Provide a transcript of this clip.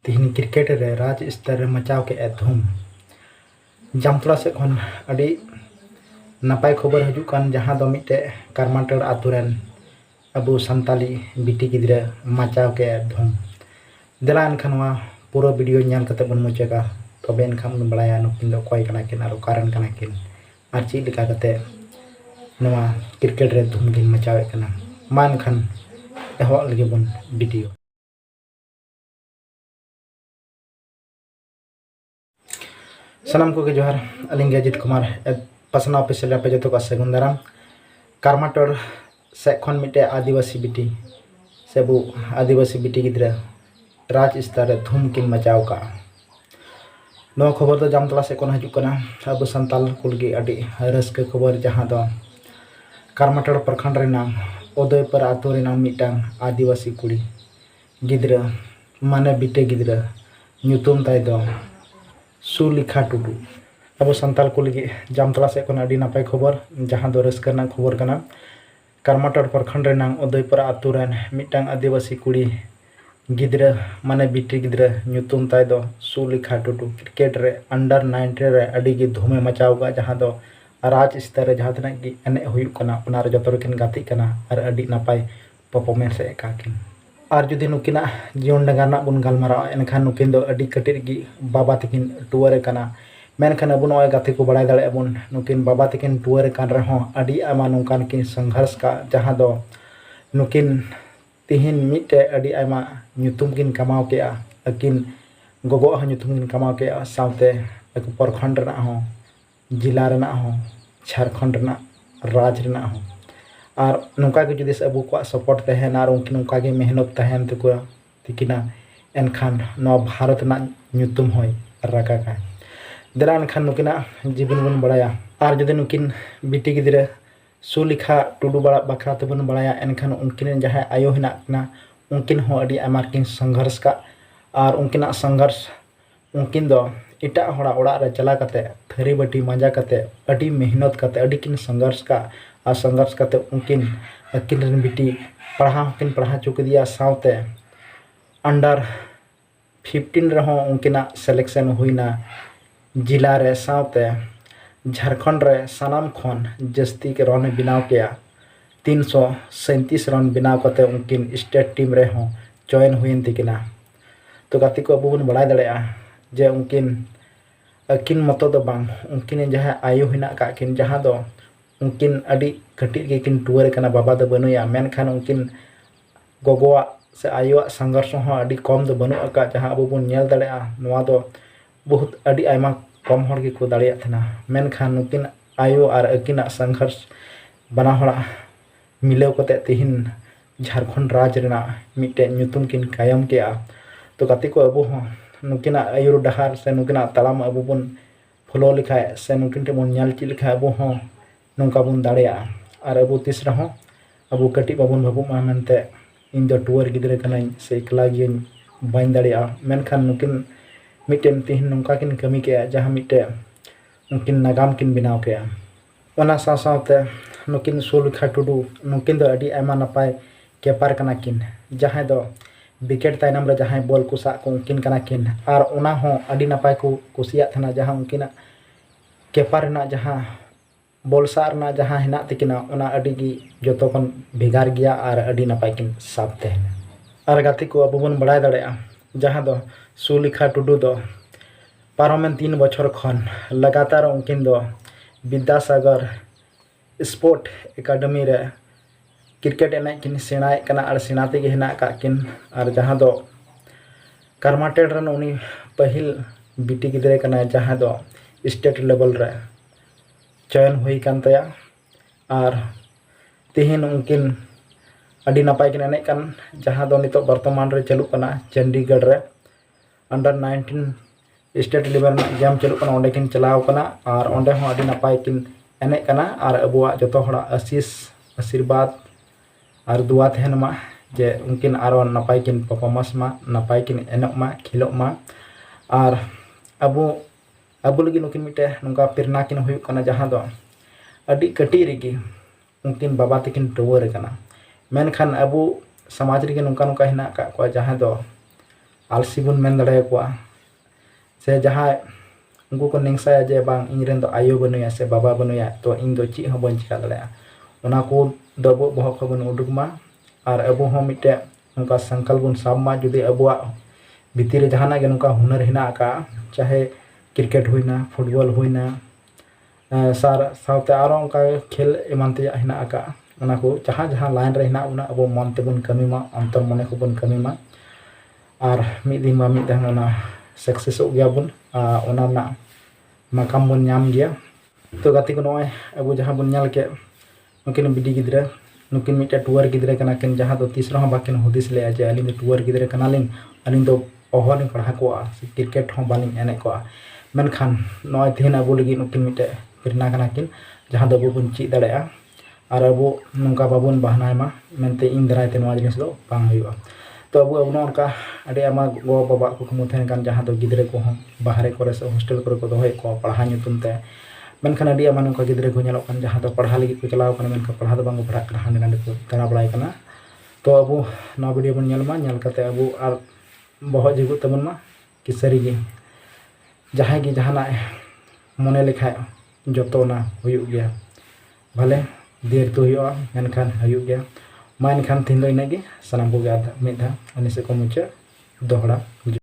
तीन क्रिकेट रे राज स्तर मचाव के धूम जामतला से खन अड़ी नपाय खबर हजुकान जहां दो मिटे कारमाटर आतुरेन अबू संताली बिटी गिद्रा मचाव के धूम देला एनखान पूरा वीडियो ᱧᱮᱞ कते बन मुचेगा तबे एनखान बन बड़ाया नुकिन दो कोय कना किन आरो कारण कना किन आर ची लिका कते नवा क्रिकेट रे धूम गिन मचावे कना मान खान एहो लगे बन वीडियो सलाम को के जोहार अलिंग अजित कुमार पसना ऑफिशियल पे जो सगुन दाराम कारमाटर से खन मिटे आदिवासी बिटी सेबु आदिवासी बिटी गिद्रा राज स्तर धूम किन मचाव का नो खबर तो जामतला से कोन हजु कना अब संताल कुलगी अडी रस्क खबर जहां दो कारमाटर प्रखंड रेना उदयपुर आतो रेना मिटांग आदिवासी कुड़ी गिद्रा माने बिटे गिद्रा ᱧᱩᱛᱩᱢ ताय दो सुलिखा टुडू अब संताल को लगी जामतला से अड़ी नपाय खबर जहां दो रस्कर खबर कना कारमाटर प्रखंड उदयपुर आतु रेन मिटांग आदिवासी कुड़ी गिद्रा माने बिटी गिद्रा ᱧᱩᱛᱩᱢ ताय दो सुलिखा टुडू क्रिकेट रे अंडर 19 रे अड़ी गी धूमे मचावगा जहां दो राज स्तर जहां तना गी एने हुयुक कना ओना रे जतो रकिन गाती कना और अड़ी नपाय परफॉर्मेंस एकाकिन और जुदी नुकिना जीवन डंगारना बुन गालमारा एनखान नुकिन दो अड़ी कटिर गी बाबा तकिन टुअर कना मेनखान अबु नय गाते को बड़ाय दाड़े अबुन नुकिन बाबा तकिन टुअर कान रहो अड़ी आमा नोंकान किन संघर्ष का जहां दो नुकिन तिहिन मिटे अड़ी आमा ᱧᱩᱛᱩᱢ किन कमाव के अकिन गोगो ह ᱧᱩᱛᱩᱢ किन कमाव के साउते एक प्रखंड रना हो जिला रना हो झारखंड रना राज रना हो और नौका के जुदी अबू को सपोर्ट तहन और उनकी नौका के मेहनत तहन तको तिकिना एनखान नो भारत ना ᱧᱩᱛᱩᱢ होय राका का देला एनखान नुकिना जीवन बन बड़ाया और जुदी नुकिन बिटी गिद्रा सुलिखा टुडू बड़ा बखरा तबन बड़ाया एनखान उनकिन जहां आयो हिना ना उनकिन हो अड़ी आमा किन संघर्ष का और उनकिना संघर्ष उनकिन दो इटा होड़ा ओड़ा रे चला कते थरी बटी मजा कते अड़ी मेहनत कते अड़ी किन संघर्ष का और संघर्ष करते उनकिन अकिन रन बिटी पढ़ा चुक दिया साउते अंडर 15 रहो उनकिना सिलेक्शन हुईना जिला रे साउते झारखंड रे सनाम खन जस्ती के रन बिनाव किया 337 रन बिनाव करते उनकिन स्टेट टीम रे हो जॉइन हुईन तिकिना तो गाती को अबू बन बड़ाय दाड़ेया जे उनकिन अकिन मतो दो बांग उनकिन जहां आयु हिना का किन जहां दो उनकिन अड़ी कटिर के किन टुअर कना बाबा दो बनुया मेनखान उनकिन गोगोआ से आयुआ संघर्ष हो अड़ी कम दो बनु का जहां अबू बन नेल दाड़ेया नोआ दो बहुत अड़ी आयमा कम हर के को दाड़ेया थना मेनखान उनकिन आयु और अकिना संघर्ष बना हड़ा मिलाव कते तिहिन झारखंड राज रेना मिटे ᱧᱩᱛᱩᱢ किन कायम के तो गाती को अबू हो नुकिना आयुर डहार से नुकिना तलाम अबू बन फॉलो लिखाय से नुकिन टे बन नेल ची लिखाय अबू हो नौका बन दाड़ेया और अबू तीस रहो अबू कटी बाबन बाबू मा मनते इन दो टुअर गिद्रा कनाई से एकला गिन बाइन दाड़ेया मेनखान नुकिन मिटेन तिहिन नौका किन कमी के जहां मिटे उनकिन नागाम किन बिनाव के ओना सासावते नुकिन सुलिखा टुडू नुकिन दो अड़ी आमा नपाय केपार कना किन जहां दो विकेट तायनम रे जहां बॉल कुसा को उनकिन कना किन और ओना हो अड़ी नपाय को कुसिया थना जहां उनकिना केपार ना जहां बॉल सार ना जहां हिना तिकिना ओना अड़ी गी जतो कन भेगार गया और अड़ी नपाय किन साबते हैं और गाती को अबू बन बड़ाय दाड़ेया जहां दो सुलिखा टुडू दो पारमेन 3 बछर खन लगातार उनकिन दो विद्यासागर स्पोर्ट एकेडमी रे क्रिकेट एने किन सेनाय कना और सेनाते गे हिना का किन और जहां दो कारमाटेल रन उनी पहिल बिटी गिद्रे कना जहां दो स्टेट लेवल रे चयन हुई कान तया और तिहिन उनकिन अड़ी नपाय किन एने कान जहां दो नितो वर्तमान रे चलु कना चंडीगढ़ रे अंडर 19 स्टेट लेवल गेम चलु कना ओंडे किन चलाव कना और ओंडे हो अड़ी नपाय किन एने कना और अबुआ जतो हड़ा आशीर्वाद और दुआ तहन मा जे उनकिन आरो नपाय किन परफॉर्मेंस मा नपाय किन एनक मा खिलोक मा और अबू लगी नुकिन मिटे नौका प्रेरणा किन हुयुक कना जहां दो अड़ी कटी रेगी उनकिन बाबा तकिन टुअर कना मेनखान अबू समाज रे नौका नौका हिना का को जहां दो आलसी बन मेन दड़े को से जहाँ उनको को निंगसाया जे बांग इन रेन दो आयो बनुया से बाबा बनुया तो इन दो ची हबन चिका दड़े ओना को दो अबो बहक खबन उडुकमा और अबो हो मिटे उनका संकल्प बन साबमा जुदि अबुआ भितर जहाना के उनका हुनर हिना का चाहे क्रिकेट हुईना फुटबॉल हुईना सार साउते आरो उनका खेल एमानते हिना का ओना को जहाँ जहाँ लाइन रे हिना उना अबो मन ते बन कमीमा अंतर मने को बन कमीमा और मिद दिन मा मिद दिन ओना सक्सेस हो गया बन ओना ना मकाम बन नाम गया तो गाती को नय अबो जहाँ बन नाल के नुकिन बिडी गिद्रा नुकिन मिटे टूअर गिद्रा कना किन जहाँ तो तीसरा बाकिन हुदिस ले जे अली टूअर गिद्रा कना लिन अली दो ओहलिन पढ़ा को क्रिकेट हो बालिन एने को मेनखान नय दिन अबो लगी नुकिन मिटे प्रेरणा कना किन जहाँ दो अबो बन चीज दाड़ेया और अबो नोंका बाबन बहानायमा मेनते इन दरायते नवा जिनिस दो बांग हुआ तो अबो अबो नोंका अडे आमा गो बाबा को मुथेन कान जहाँ दो गिद्रा को हम बाहरे करे से हॉस्टल करे को दोहे को पढ़ा nyutum ते मेनखान अडी आमा नोंका गिद्रा को नेलो कान जहाँ दो पढ़ा लगी को चलाव कान मेनका पढ़ा दो बांग पढ़ा हांडे नांडे को तना बड़ाय काना तो अबो नवा वीडियो बन नेलमा नेल काते अबो आर बहुत जिगु तबन मा कि सारी जहाँ की जहाना मने लेखा जो ना हुयुग गया भले देर तो हुआ मेनखान हुयुग गया मा एनखान तीन दो इनागे सानाम को गया मिद धा अनिसे को मुचा दोहड़ा।